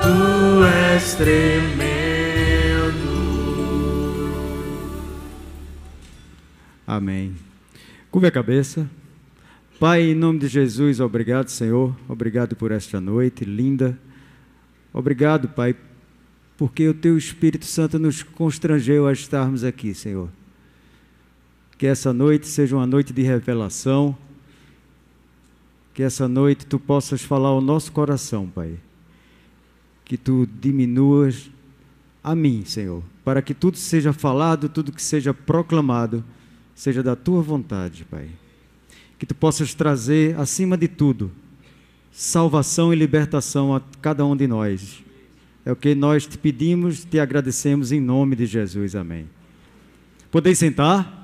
Tu és tremendo. Amém. Curva a cabeça. Pai, em nome de Jesus, obrigado, Senhor. Obrigado por esta noite linda. Obrigado, Pai, porque o Teu Espírito Santo nos constrangeu a estarmos aqui, Senhor. Que essa noite seja uma noite de revelação. Que essa noite Tu possas falar ao nosso coração, Pai. Que Tu diminuas a mim, Senhor, para que tudo seja falado, tudo que seja proclamado, seja da Tua vontade, Pai. Que Tu possas trazer, acima de tudo, salvação e libertação a cada um de nós. É o que nós te pedimos, te agradecemos em nome de Jesus. Amém. Podeis sentar?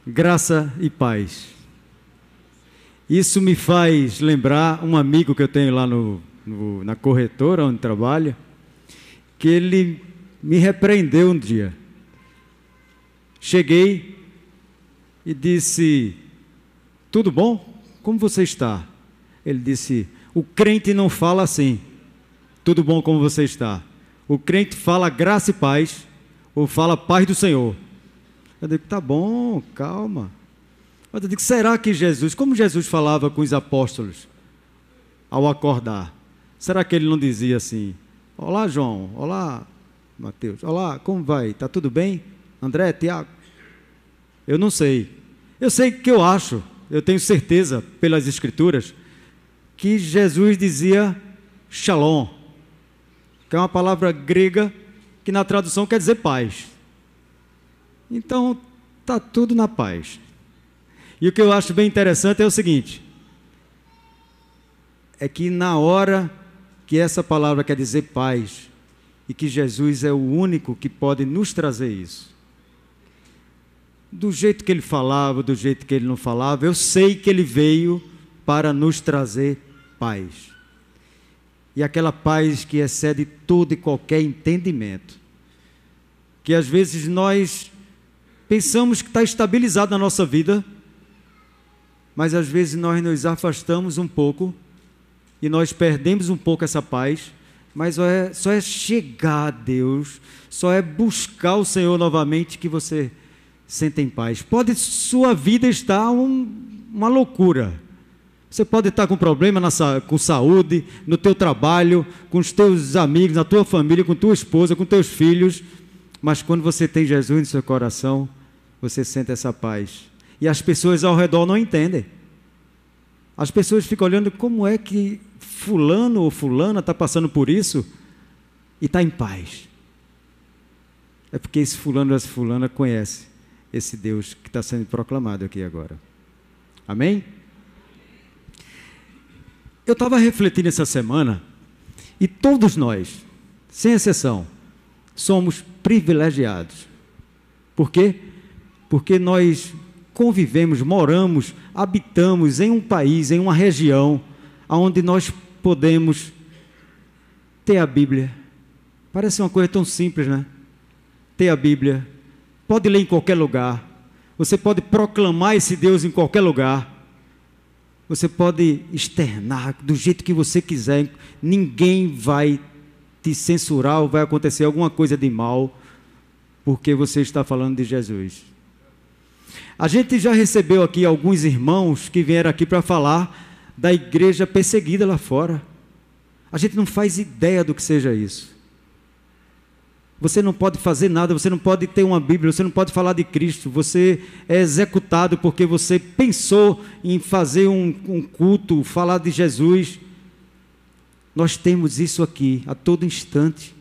Graça e paz. Isso me faz lembrar um amigo que eu tenho lá na corretora onde trabalho, que ele me repreendeu um dia. Cheguei e disse: tudo bom? Como você está? Ele disse: o crente não fala assim, tudo bom, como você está? O crente fala graça e paz, ou fala paz do Senhor. Eu digo: tá bom, calma. Mas eu digo: será que Jesus, como Jesus falava com os apóstolos ao acordar, será que ele não dizia assim: olá João, olá Mateus, olá, como vai? Está tudo bem? André, Tiago? Eu não sei. Eu sei que eu acho, eu tenho certeza pelas Escrituras, que Jesus dizia shalom, que é uma palavra grega que na tradução quer dizer paz. Então, está tudo na paz. E o que eu acho bem interessante é o seguinte, é que na hora que essa palavra quer dizer paz, e que Jesus é o único que pode nos trazer isso, do jeito que ele falava, do jeito que ele não falava, eu sei que ele veio para nos trazer paz. E aquela paz que excede todo e qualquer entendimento, que às vezes nós pensamos que está estabilizado na nossa vida, mas às vezes nós nos afastamos um pouco e nós perdemos um pouco essa paz, mas só é chegar a Deus, só é buscar o Senhor novamente que você sente em paz. Pode sua vida estar uma loucura, você pode estar com problema com saúde, no teu trabalho, com os teus amigos, na tua família, com tua esposa, com teus filhos, mas quando você tem Jesus no seu coração, você sente essa paz. E as pessoas ao redor não entendem. As pessoas ficam olhando: como é que fulano ou fulana está passando por isso e está em paz? É porque esse fulano ou essa fulana conhece esse Deus que está sendo proclamado aqui agora. Amém? Eu estava refletindo essa semana, e todos nós, sem exceção, somos privilegiados. Por quê? Porque nós convivemos, moramos, habitamos em um país, em uma região, onde nós podemos ter a Bíblia. Parece uma coisa tão simples, né? Ter a Bíblia, pode ler em qualquer lugar, você pode proclamar esse Deus em qualquer lugar, você pode externar do jeito que você quiser, ninguém vai te censurar ou vai acontecer alguma coisa de mal, porque você está falando de Jesus. A gente já recebeu aqui alguns irmãos que vieram aqui para falar da igreja perseguida lá fora. A gente não faz ideia do que seja isso. Você não pode fazer nada, você não pode ter uma Bíblia, você não pode falar de Cristo, você é executado porque você pensou em fazer um culto, falar de Jesus. Nós temos isso aqui a todo instante.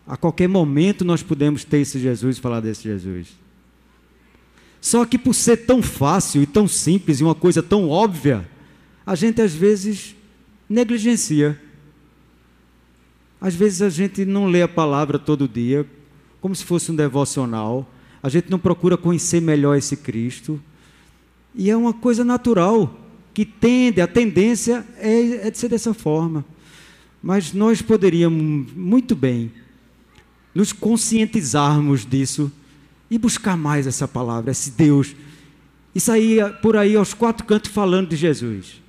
A qualquer momento nós podemos ter esse Jesus e falar desse Jesus. Só que por ser tão fácil e tão simples e uma coisa tão óbvia, a gente às vezes negligencia. Às vezes a gente não lê a palavra todo dia, como se fosse um devocional. A gente não procura conhecer melhor esse Cristo. E é uma coisa natural, que a tendência é de ser dessa forma. Mas nós poderíamos muito bem nos conscientizarmos disso e buscar mais essa palavra, esse Deus e sair por aí aos quatro cantos falando de Jesus.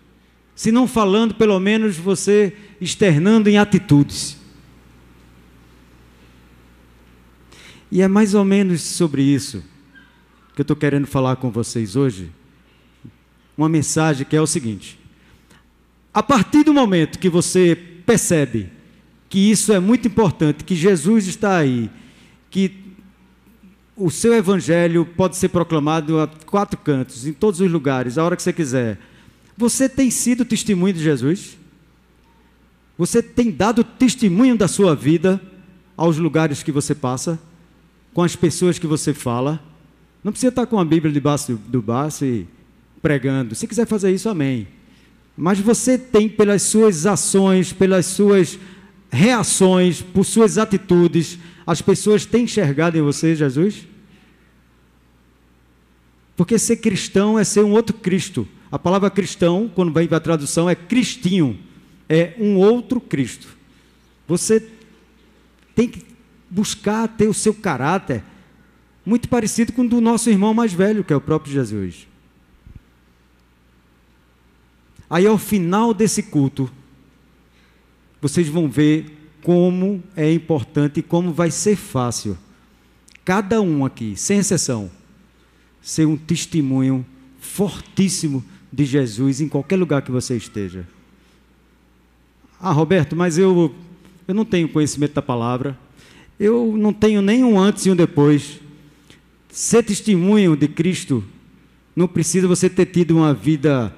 Se não falando, pelo menos você externando em atitudes. E é mais ou menos sobre isso que eu estou querendo falar com vocês hoje. Uma mensagem que é o seguinte: a partir do momento que você percebe que isso é muito importante, que Jesus está aí, que o seu evangelho pode ser proclamado a quatro cantos, em todos os lugares, a hora que você quiser. Você tem sido testemunho de Jesus? Você tem dado testemunho da sua vida aos lugares que você passa, com as pessoas que você fala? Não precisa estar com a Bíblia debaixo do braço e pregando. Se quiser fazer isso, amém. Mas você tem, pelas suas ações, pelas suas reações, por suas atitudes, as pessoas têm enxergado em você Jesus? Porque ser cristão é ser um outro Cristo. A palavra cristão, quando vem para a tradução, é cristinho, é um outro Cristo. Você tem que buscar ter o seu caráter muito parecido com o do nosso irmão mais velho, que é o próprio Jesus. Aí, ao final desse culto, vocês vão ver como é importante e como vai ser fácil, cada um aqui, sem exceção, ser um testemunho fortíssimo de Jesus em qualquer lugar que você esteja. Ah, Roberto, mas eu não tenho conhecimento da palavra, eu não tenho nem um antes e um depois. Ser testemunho de Cristo não precisa você ter tido uma vida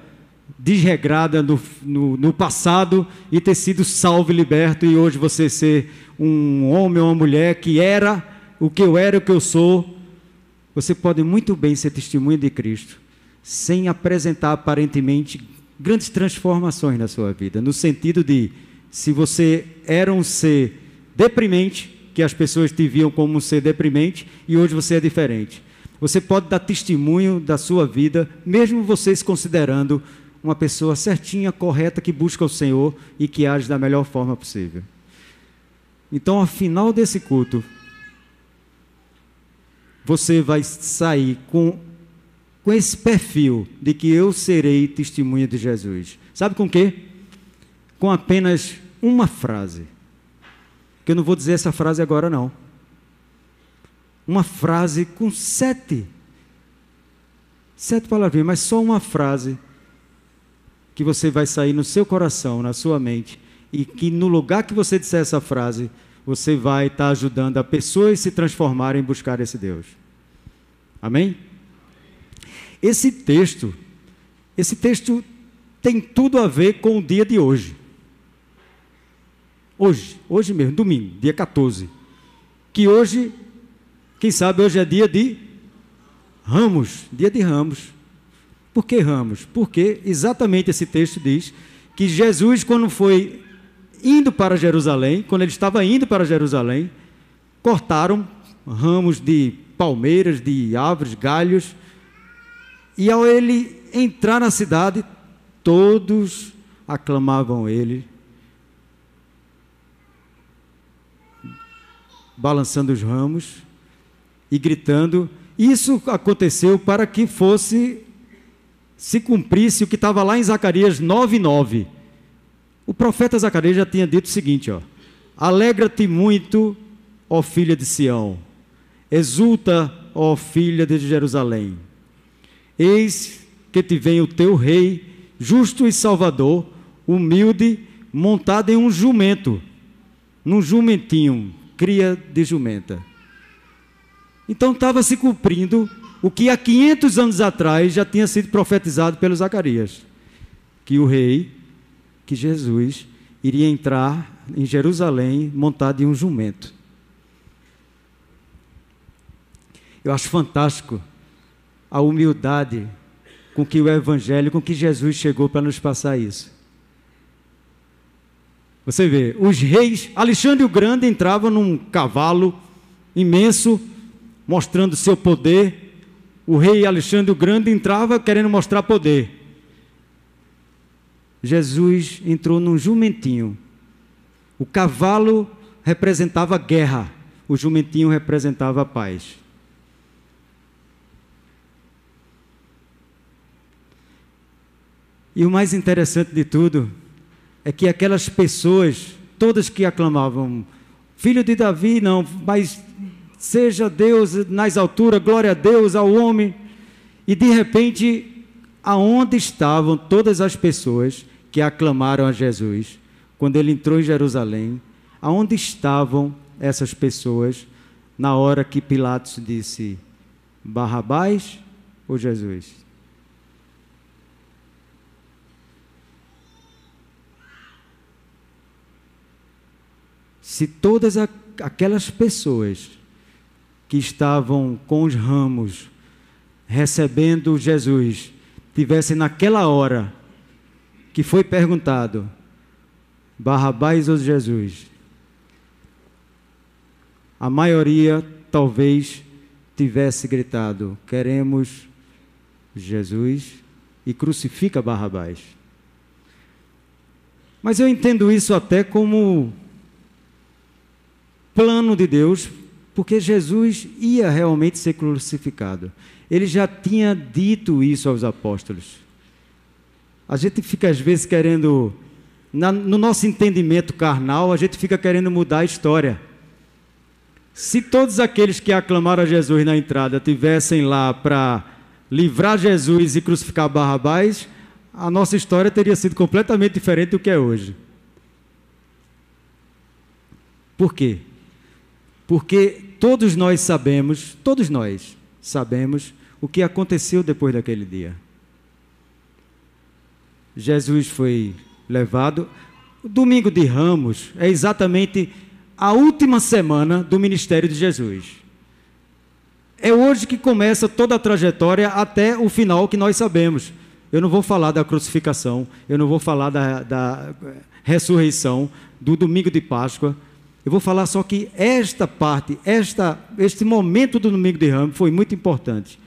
desregrada no passado e ter sido salvo e liberto, e hoje você ser um homem ou uma mulher que era o que eu sou. Você pode muito bem ser testemunho de Cristo sem apresentar aparentemente grandes transformações na sua vida, no sentido de, se você era um ser deprimente, que as pessoas te viam como um ser deprimente, e hoje você é diferente. Você pode dar testemunho da sua vida, mesmo você se considerando uma pessoa certinha, correta, que busca o Senhor e que age da melhor forma possível. Então, ao final desse culto, você vai sair com esse perfil de que eu serei testemunha de Jesus. Sabe com o quê? Com apenas uma frase. Que eu não vou dizer essa frase agora, não. Uma frase com sete palavrinhas, mas só uma frase que você vai sair no seu coração, na sua mente, e que no lugar que você disser essa frase, você vai estar ajudando a pessoas se transformarem em buscar esse Deus. Amém? Esse texto tem tudo a ver com o dia de hoje. Hoje mesmo, domingo, dia 14. Que hoje, quem sabe hoje é dia de Ramos, dia de Ramos. Por que Ramos? Porque exatamente esse texto diz que Jesus, quando foi indo para Jerusalém, quando ele estava indo para Jerusalém, cortaram ramos de palmeiras, de árvores, galhos, e ao ele entrar na cidade, todos aclamavam ele, balançando os ramos e gritando. Isso aconteceu para que se cumprisse o que estava lá em Zacarias 9:9. O profeta Zacarias já tinha dito o seguinte, alegra-te muito, ó filha de Sião, exulta, ó filha de Jerusalém, eis que te vem o teu rei, justo e salvador, humilde, montado em um jumento, num jumentinho, cria de jumenta. Então estava se cumprindo o que há 500 anos atrás já tinha sido profetizado pelo Zacarias, que o rei, que Jesus, iria entrar em Jerusalém montado em um jumento. Eu acho fantástico a humildade com que o Evangelho, com que Jesus chegou para nos passar isso. Você vê, os reis, Alexandre o Grande entrava num cavalo imenso, mostrando seu poder. O rei Alexandre o Grande entrava querendo mostrar poder. Jesus entrou num jumentinho. O cavalo representava guerra, o jumentinho representava a paz. E o mais interessante de tudo é que aquelas pessoas, todas que aclamavam, filho de Davi, não, mas seja Deus nas alturas, glória a Deus, ao homem. E de repente, aonde estavam todas as pessoas que aclamaram a Jesus, quando ele entrou em Jerusalém, aonde estavam essas pessoas na hora que Pilatos disse, Barrabás ou Jesus? Se todas aquelas pessoas que estavam com os ramos recebendo Jesus tivessem naquela hora que foi perguntado Barrabás ou Jesus, a maioria talvez tivesse gritado, queremos Jesus e crucifica Barrabás. Mas eu entendo isso até como plano de Deus, porque Jesus ia realmente ser crucificado. Ele já tinha dito isso aos apóstolos. A gente fica às vezes querendo, no nosso entendimento carnal, a gente fica querendo mudar a história. Se todos aqueles que aclamaram a Jesus na entrada tivessem lá para livrar Jesus e crucificar Barrabás, a nossa história teria sido completamente diferente do que é hoje. Por quê? Porque todos nós sabemos o que aconteceu depois daquele dia. Jesus foi levado. O domingo de Ramos é exatamente a última semana do ministério de Jesus. É hoje que começa toda a trajetória até o final que nós sabemos. Eu não vou falar da crucificação, eu não vou falar da ressurreição, do domingo de Páscoa. Eu vou falar só que esta parte, este momento do domingo de Ramos foi muito importante.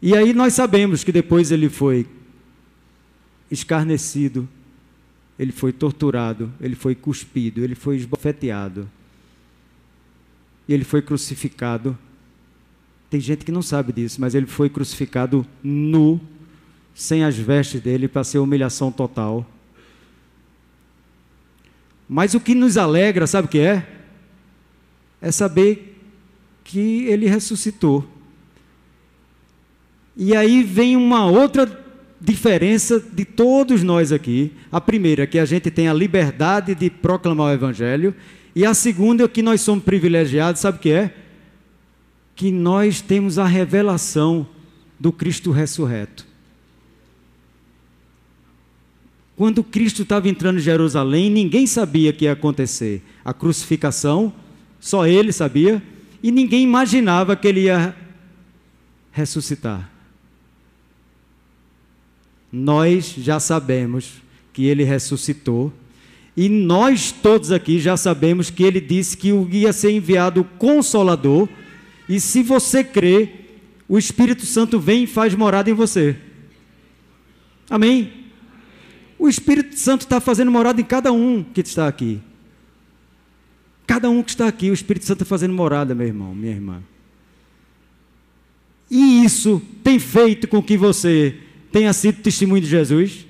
E aí nós sabemos que depois ele foi escarnecido, ele foi torturado, ele foi cuspido, ele foi esbofeteado, ele foi crucificado. Tem gente que não sabe disso, mas ele foi crucificado nu, sem as vestes dele, para ser humilhação total. Mas o que nos alegra, sabe o que é? É saber que ele ressuscitou. E aí vem uma outra diferença de todos nós aqui. A primeira, que a gente tem a liberdade de proclamar o Evangelho. E a segunda, que nós somos privilegiados, sabe o que é? Que nós temos a revelação do Cristo ressurreto. Quando Cristo estava entrando em Jerusalém, ninguém sabia que ia acontecer. A crucificação, só ele sabia, e ninguém imaginava que ele ia ressuscitar. Nós já sabemos que ele ressuscitou, e nós todos aqui já sabemos que ele disse que ia ser enviado o Consolador, e se você crê, o Espírito Santo vem e faz morada em você. Amém? O Espírito Santo está fazendo morada em cada um que está aqui. Cada um que está aqui, o Espírito Santo está fazendo morada, meu irmão, minha irmã. E isso tem feito com que você tenha sido testemunho de Jesus.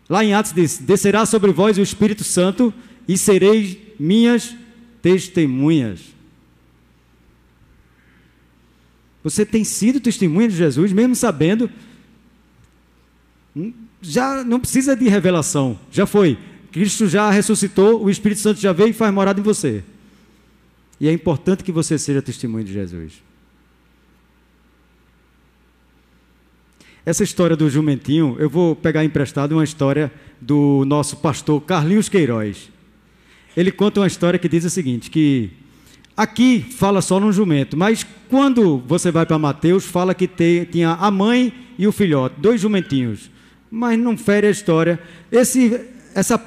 Lá em Atos diz, descerá sobre vós o Espírito Santo e sereis minhas testemunhas. Você tem sido testemunha de Jesus, mesmo sabendo. Já não precisa de revelação, já foi. Cristo já ressuscitou, o Espírito Santo já veio e faz morada em você. E é importante que você seja testemunho de Jesus. Essa história do jumentinho, eu vou pegar emprestado uma história do nosso pastor Carlinhos Queiroz. Ele conta uma história que diz o seguinte, que aqui fala só no jumento, mas quando você vai para Mateus, fala que tinha a mãe e o filhote, 2 jumentinhos. Mas não fere a história. Essa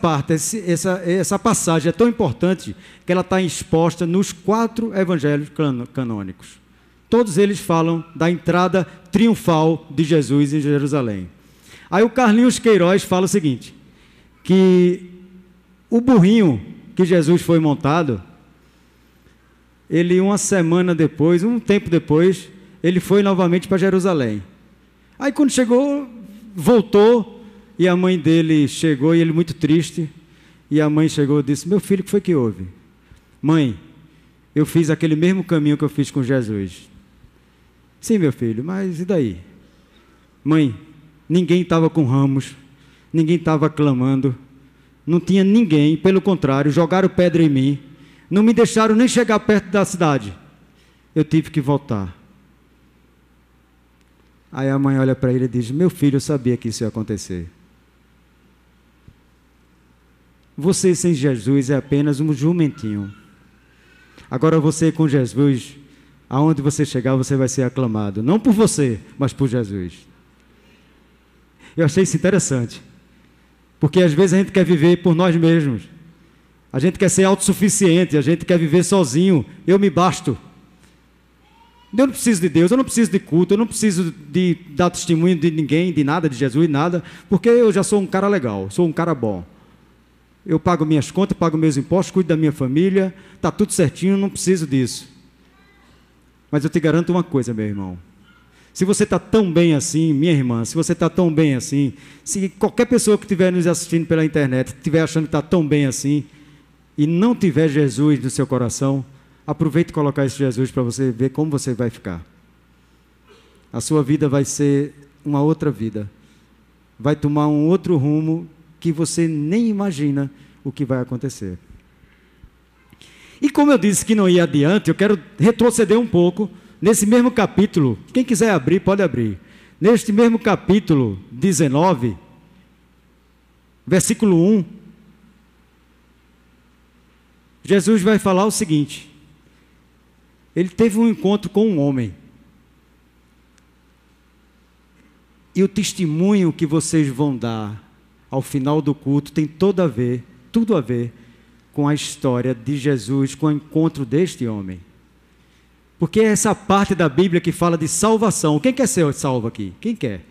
passagem é tão importante que ela está exposta nos 4 evangelhos canônicos. Todos eles falam da entrada triunfal de Jesus em Jerusalém. Aí o Carlinhos Queiroz fala o seguinte, que o burrinho que Jesus foi montado, ele uma semana depois, um tempo depois, ele foi novamente para Jerusalém. Aí quando chegou, voltou, e a mãe dele chegou, e ele muito triste, e a mãe chegou e disse: meu filho, o que foi que houve? Mãe, eu fiz aquele mesmo caminho que eu fiz com Jesus. Sim, meu filho, mas e daí? Mãe, ninguém estava com ramos, ninguém estava clamando, não tinha ninguém, pelo contrário, jogaram pedra em mim, não me deixaram nem chegar perto da cidade. Eu tive que voltar. Aí a mãe olha para ele e diz: meu filho, eu sabia que isso ia acontecer. Você sem Jesus é apenas um jumentinho. Agora você com Jesus, aonde você chegar, você vai ser aclamado. Não por você, mas por Jesus. Eu achei isso interessante. Porque às vezes a gente quer viver por nós mesmos. A gente quer ser autossuficiente, a gente quer viver sozinho. Eu me basto. Eu não preciso de Deus, eu não preciso de culto, eu não preciso de dar testemunho de ninguém, de nada, de Jesus, de nada, porque eu já sou um cara legal, sou um cara bom. Eu pago minhas contas, pago meus impostos, cuido da minha família, está tudo certinho, não preciso disso. Mas eu te garanto uma coisa, meu irmão. Se você está tão bem assim, minha irmã, se você está tão bem assim, se qualquer pessoa que estiver nos assistindo pela internet estiver achando que está tão bem assim, e não tiver Jesus no seu coração, aproveite e colocar esse Jesus para você ver como você vai ficar. A sua vida vai ser uma outra vida. Vai tomar um outro rumo que você nem imagina o que vai acontecer. E como eu disse que não ia adiante, eu quero retroceder um pouco nesse mesmo capítulo. Quem quiser abrir, pode abrir. Neste mesmo capítulo 19, versículo 1, Jesus vai falar o seguinte: ele teve um encontro com um homem. E o testemunho que vocês vão dar ao final do culto tem tudo a ver com a história de Jesus, com o encontro deste homem. Porque é essa parte da Bíblia que fala de salvação. Quem quer ser salvo aqui? Quem quer?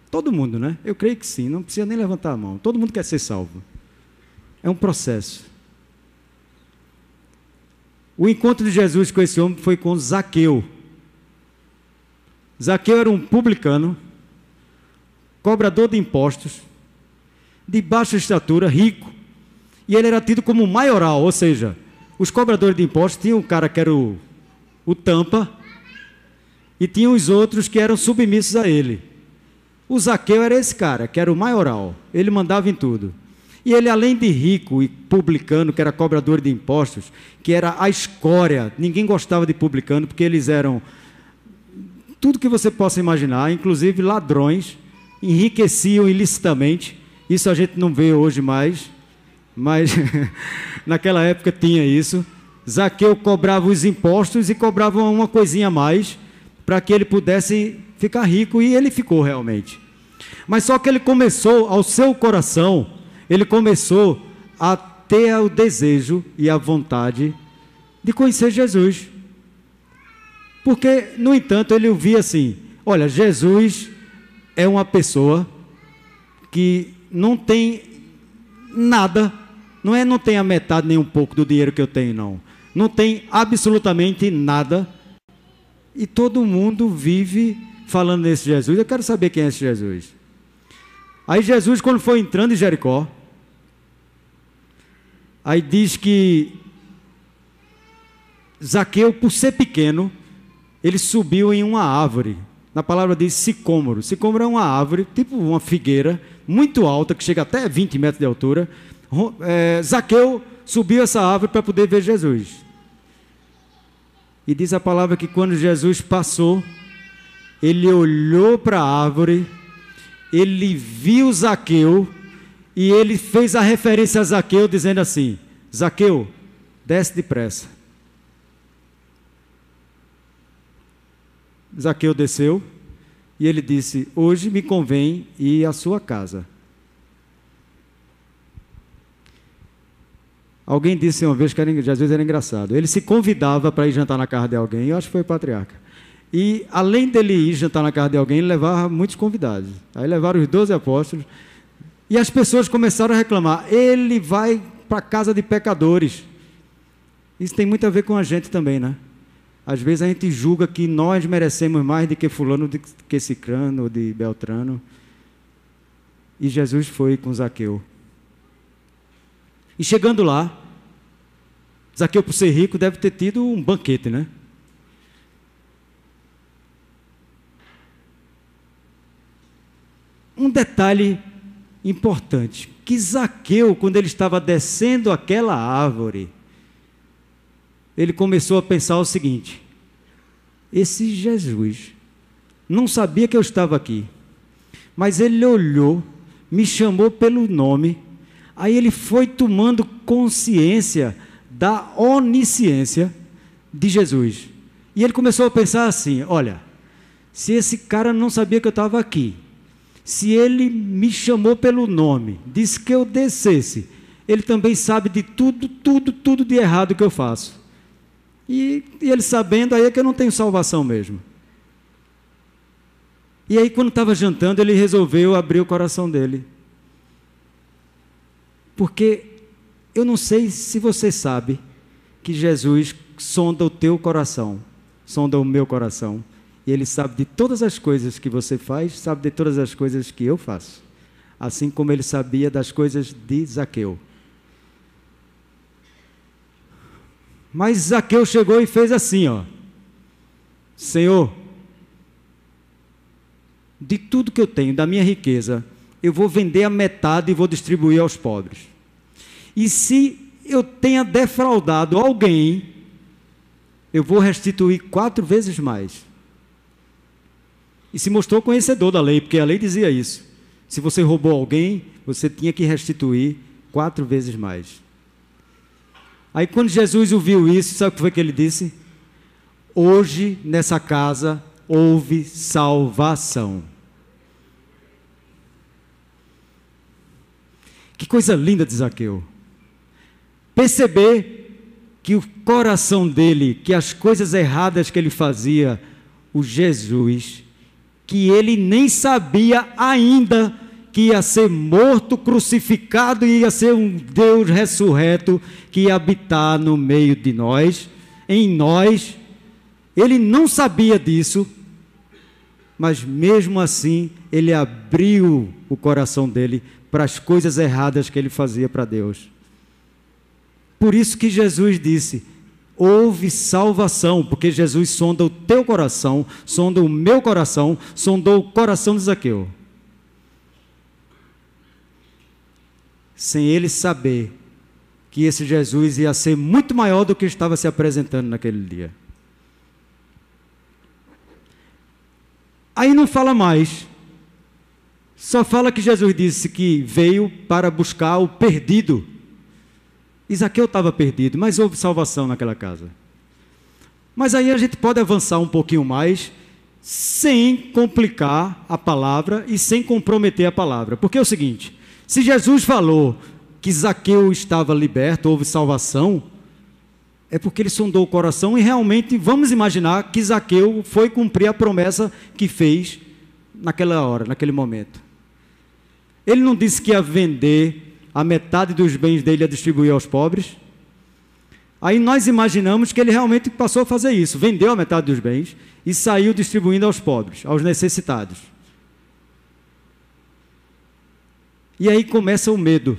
Todo mundo, né? Eu creio que sim, não precisa nem levantar a mão. Todo mundo quer ser salvo. É um processo. O encontro de Jesus com esse homem foi com Zaqueu. Zaqueu era um publicano, cobrador de impostos, de baixa estatura, rico, e ele era tido como maioral, ou seja, os cobradores de impostos tinham um cara que era o tampa, e tinham os outros que eram submissos a ele. O Zaqueu era esse cara, que era o maioral, ele mandava em tudo. E ele, além de rico e publicano, que era cobrador de impostos, que era a escória, ninguém gostava de publicano, porque eles eram tudo que você possa imaginar, inclusive ladrões, enriqueciam ilicitamente. Isso a gente não vê hoje mais, mas naquela época tinha isso. Zaqueu cobrava os impostos e cobrava uma coisinha a mais para que ele pudesse ficar rico, e ele ficou realmente. Mas só que ele começou, ao seu coração, ele começou a ter o desejo e a vontade de conhecer Jesus. Porque, no entanto, ele via assim: olha, Jesus é uma pessoa que não tem nada, não tem a metade nem um pouco do dinheiro que eu tenho, não. Não tem absolutamente nada. E todo mundo vive falando nesse Jesus. Eu quero saber quem é esse Jesus. Aí Jesus, quando foi entrando em Jericó, aí diz que Zaqueu, por ser pequeno, ele subiu em uma árvore. Na palavra diz sicômoro. Sicômoro é uma árvore, tipo uma figueira, muito alta, que chega até 20 metros de altura. Zaqueu subiu essa árvore para poder ver Jesus. E diz a palavra que quando Jesus passou, ele olhou para a árvore, ele viu Zaqueu, e ele fez a referência a Zaqueu, dizendo assim: Zaqueu, desce depressa. Zaqueu desceu, e ele disse: hoje me convém ir à sua casa. Alguém disse uma vez que Jesus era engraçado. Ele se convidava para ir jantar na casa de alguém, eu acho que foi o patriarca. E além dele ir jantar na casa de alguém, ele levava muitos convidados. Aí levaram os 12 apóstolos, e as pessoas começaram a reclamar: ele vai para a casa de pecadores. Isso tem muito a ver com a gente também, né? Às vezes a gente julga que nós merecemos mais do que fulano, do que cicrano, ou de beltrano. E Jesus foi com Zaqueu. E chegando lá, Zaqueu, por ser rico, deve ter tido um banquete, né? Um detalhe importante, que Zaqueu, quando ele estava descendo aquela árvore, ele começou a pensar o seguinte: esse Jesus não sabia que eu estava aqui, mas ele olhou, me chamou pelo nome, aí ele foi tomando consciência da onisciência de Jesus. E ele começou a pensar assim: olha, se esse cara não sabia que eu estava aqui, se ele me chamou pelo nome, disse que eu descesse, ele também sabe de tudo de errado que eu faço. E ele sabendo, aí é que eu não tenho salvação mesmo. E aí, quando estava jantando, ele resolveu abrir o coração dele. Porque eu não sei se você sabe que Jesus sonda o teu coração, sonda o meu coração. E Ele sabe de todas as coisas que você faz, sabe de todas as coisas que eu faço. Assim como Ele sabia das coisas de Zaqueu. Mas Zaqueu chegou e fez assim, ó: Senhor, de tudo que eu tenho, da minha riqueza, eu vou vender a metade e vou distribuir aos pobres. E se eu tenha defraudado alguém, eu vou restituir 4 vezes mais. E se mostrou conhecedor da lei, porque a lei dizia isso. Se você roubou alguém, você tinha que restituir 4 vezes mais. Aí quando Jesus ouviu isso, sabe o que foi que ele disse? Hoje, nessa casa, houve salvação. Que coisa linda de Zaqueu. Perceber que o coração dele, que as coisas erradas que ele fazia, o Jesus, que ele nem sabia ainda que ia ser morto, crucificado e ia ser um Deus ressurreto que ia habitar no meio de nós, em nós. Ele não sabia disso, mas mesmo assim ele abriu o coração dele para as coisas erradas que ele fazia para Deus. Por isso que Jesus disse: houve salvação, porque Jesus sonda o teu coração, sonda o meu coração, sondou o coração de Zaqueu. Sem ele saber que esse Jesus ia ser muito maior do que estava se apresentando naquele dia. Aí não fala mais, só fala que Jesus disse que veio para buscar o perdido. E Zaqueu estava perdido, mas houve salvação naquela casa. Mas aí a gente pode avançar um pouquinho mais, sem complicar a palavra e sem comprometer a palavra. Porque é o seguinte: se Jesus falou que Zaqueu estava liberto, houve salvação, é porque ele sondou o coração e realmente vamos imaginar que Zaqueu foi cumprir a promessa que fez naquela hora, naquele momento. Ele não disse que ia vender a metade dos bens dele a distribuir aos pobres. Aí nós imaginamos que ele realmente passou a fazer isso, vendeu a metade dos bens e saiu distribuindo aos pobres, aos necessitados. E aí começa o medo,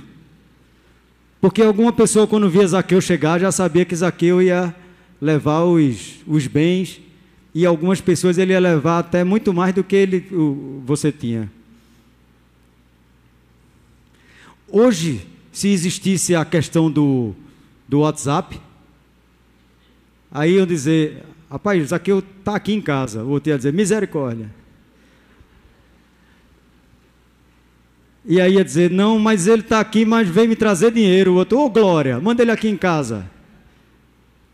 porque alguma pessoa, quando via Zaqueu chegar, já sabia que Zaqueu ia levar os bens, e algumas pessoas ele ia levar até muito mais do que você tinha. Hoje, se existisse a questão do WhatsApp, aí eu dizer: rapaz, Zaqueu está aqui em casa. O outro ia dizer: misericórdia. E aí ia dizer: não, mas ele está aqui, mas veio me trazer dinheiro. O outro: ô glória, manda ele aqui em casa.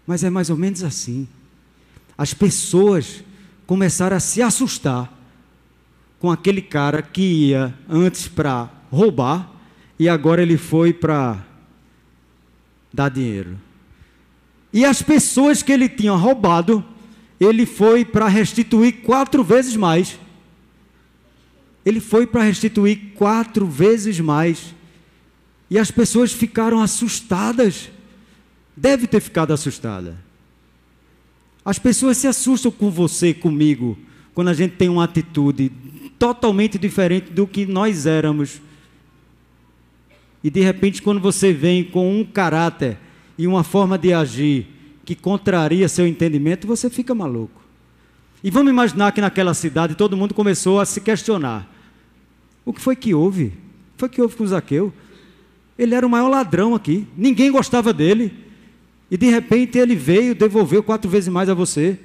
Mas é mais ou menos assim. As pessoas começaram a se assustar com aquele cara que ia antes para roubar, e agora ele foi para dar dinheiro. E as pessoas que ele tinha roubado, ele foi para restituir 4 vezes mais. Ele foi para restituir 4 vezes mais. E as pessoas ficaram assustadas. Deve ter ficado assustada. As pessoas se assustam com você, comigo, quando a gente tem uma atitude totalmente diferente do que nós éramos. E de repente, quando você vem com um caráter e uma forma de agir que contraria seu entendimento, você fica maluco. E vamos imaginar que naquela cidade todo mundo começou a se questionar. O que foi que houve? O que foi que houve com Zaqueu? Ele era o maior ladrão aqui, ninguém gostava dele. E de repente ele veio, devolveu 4 vezes mais a você,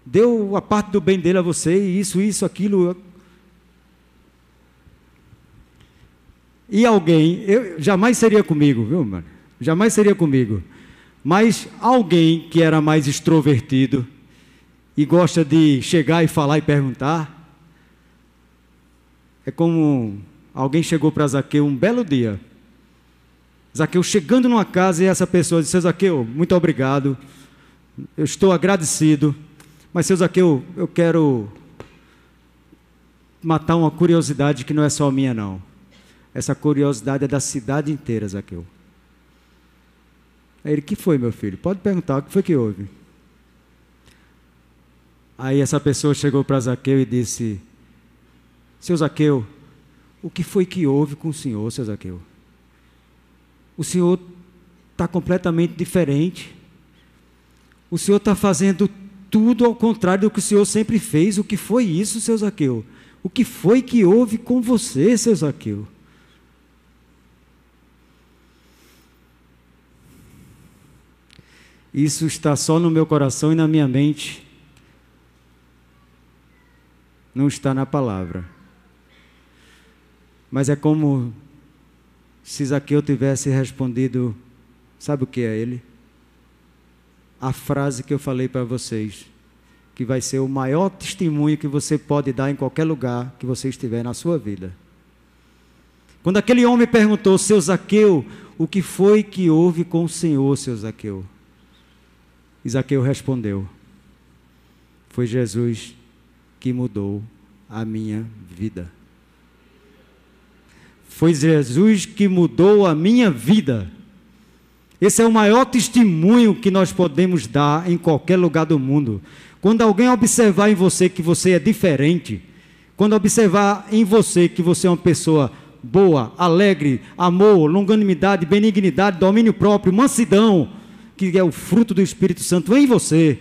deu a parte do bem dele a você, e isso, aquilo. E alguém, jamais seria comigo, viu, mano? Jamais seria comigo. Mas alguém que era mais extrovertido e gosta de chegar e falar e perguntar, é como alguém chegou para Zaqueu um belo dia. Zaqueu chegando numa casa e essa pessoa disse: seu Zaqueu, muito obrigado, eu estou agradecido, mas seu Zaqueu, eu quero matar uma curiosidade que não é só minha não. Essa curiosidade é da cidade inteira, Zaqueu. Aí ele: que foi, meu filho? Pode perguntar, o que foi que houve? Aí essa pessoa chegou para Zaqueu e disse: seu Zaqueu, o que foi que houve com o senhor, seu Zaqueu? O senhor está completamente diferente. O senhor está fazendo tudo ao contrário do que o senhor sempre fez. O que foi isso, seu Zaqueu? O que foi que houve com você, seu Zaqueu? Isso está só no meu coração e na minha mente. Não está na palavra. Mas é como se Zaqueu tivesse respondido, sabe o que é ele? A frase que eu falei para vocês, que vai ser o maior testemunho que você pode dar em qualquer lugar que você estiver na sua vida. Quando aquele homem perguntou: seu Zaqueu, o que foi que houve com o senhor, seu Zaqueu? E Zaqueu respondeu: foi Jesus que mudou a minha vida. Foi Jesus que mudou a minha vida. Esse é o maior testemunho que nós podemos dar em qualquer lugar do mundo. Quando alguém observar em você que você é diferente, quando observar em você que você é uma pessoa boa, alegre, amor, longanimidade, benignidade, domínio próprio, mansidão, que é o fruto do Espírito Santo em você,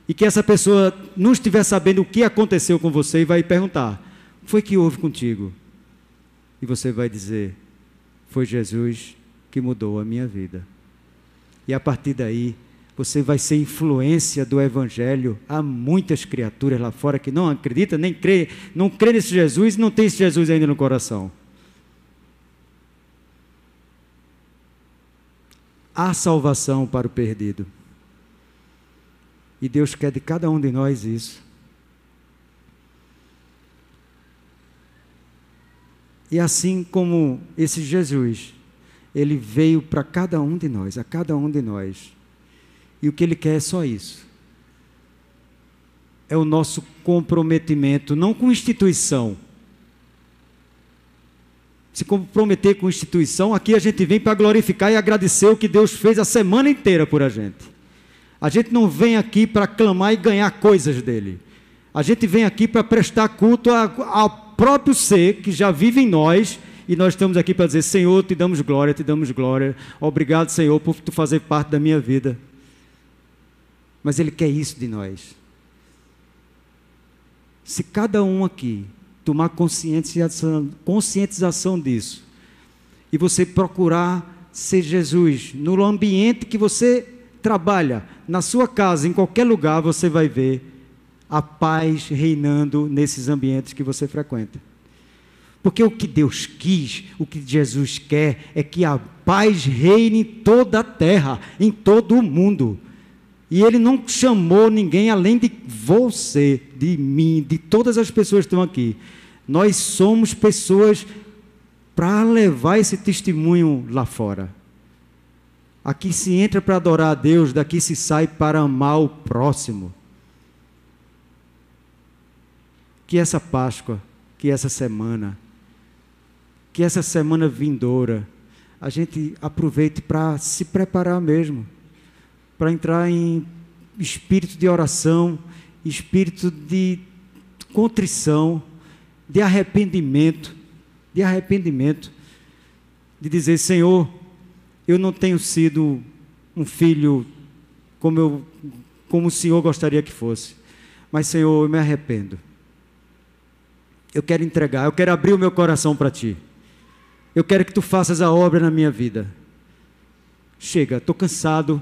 e que essa pessoa não estiver sabendo o que aconteceu com você e vai perguntar: o que foi que houve contigo? E você vai dizer: foi Jesus que mudou a minha vida. E a partir daí, você vai ser influência do Evangelho a muitas criaturas lá fora que não acreditam, nem crê, não crê nesse Jesus e não tem esse Jesus ainda no coração. Há salvação para o perdido. E Deus quer de cada um de nós isso. E assim como esse Jesus, ele veio para cada um de nós, a cada um de nós. E o que ele quer é só isso. É o nosso comprometimento, não com instituição. Se comprometer com instituição, aqui a gente vem para glorificar e agradecer o que Deus fez a semana inteira por a gente. A gente não vem aqui para clamar e ganhar coisas dele. A gente vem aqui para prestar culto ao próprio ser que já vive em nós, e nós estamos aqui para dizer: Senhor, te damos glória, obrigado, Senhor, por tu fazer parte da minha vida. Mas ele quer isso de nós. Se cada um aqui tomar conscientização disso, e você procurar ser Jesus no ambiente que você trabalha, na sua casa, em qualquer lugar, você vai ver a paz reinando nesses ambientes que você frequenta. Porque o que Deus quis, o que Jesus quer, é que a paz reine em toda a terra, em todo o mundo. E Ele não chamou ninguém além de você, de mim, de todas as pessoas que estão aqui. Nós somos pessoas para levar esse testemunho lá fora. Aqui se entra para adorar a Deus, daqui se sai para amar o próximo. Que essa Páscoa, que essa semana vindoura, a gente aproveite para se preparar mesmo, para entrar em espírito de oração, espírito de contrição, de arrependimento, de dizer: Senhor, eu não tenho sido um filho como o Senhor gostaria que fosse, mas, Senhor, eu me arrependo. Eu quero entregar, eu quero abrir o meu coração para Ti. Eu quero que Tu faças a obra na minha vida. Chega, estou cansado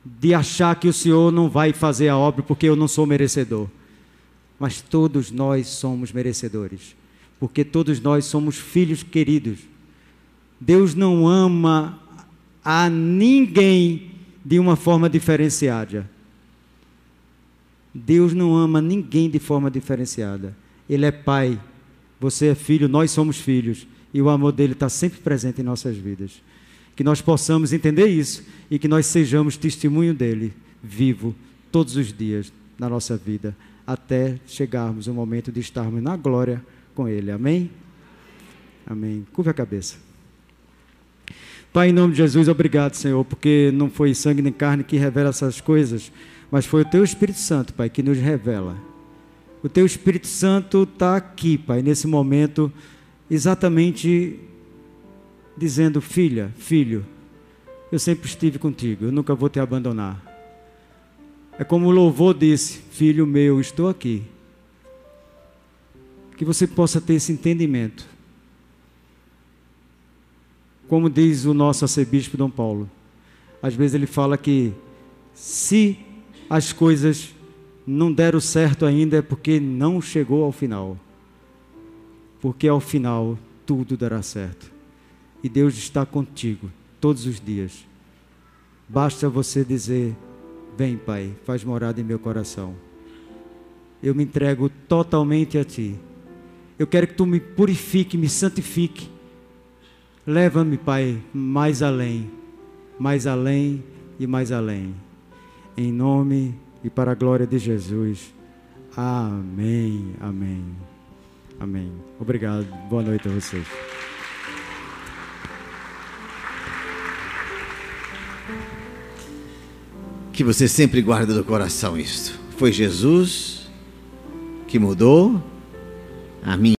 de achar que o Senhor não vai fazer a obra porque eu não sou merecedor. Mas todos nós somos merecedores, porque todos nós somos filhos queridos. Deus não ama a ninguém de uma forma diferenciada. Deus não ama ninguém de forma diferenciada. Ele é Pai, você é filho, nós somos filhos, e o amor dele está sempre presente em nossas vidas. Que nós possamos entender isso e que nós sejamos testemunho dele, vivo, todos os dias na nossa vida, até chegarmos ao momento de estarmos na glória com ele. Amém? Amém. Curva a cabeça. Pai, em nome de Jesus, obrigado, Senhor, porque não foi sangue nem carne que revela essas coisas, mas foi o Teu Espírito Santo, Pai, que nos revela. O Teu Espírito Santo está aqui, Pai, nesse momento, exatamente dizendo: filha, filho, eu sempre estive contigo, eu nunca vou te abandonar. É como o louvor disse: filho meu, estou aqui. Que você possa ter esse entendimento. Como diz o nosso arcebispo Dom Paulo, às vezes ele fala que se as coisas não deram certo ainda é porque não chegou ao final. Porque ao final tudo dará certo. E Deus está contigo todos os dias. Basta você dizer: vem, Pai, faz morada em meu coração. Eu me entrego totalmente a Ti. Eu quero que Tu me purifique, me santifique. Leva-me, Pai, mais além e mais além. Em nome e para a glória de Jesus. Amém, amém, amém. Obrigado, boa noite a vocês. Que você sempre guarde do coração isto. Foi Jesus que mudou a minha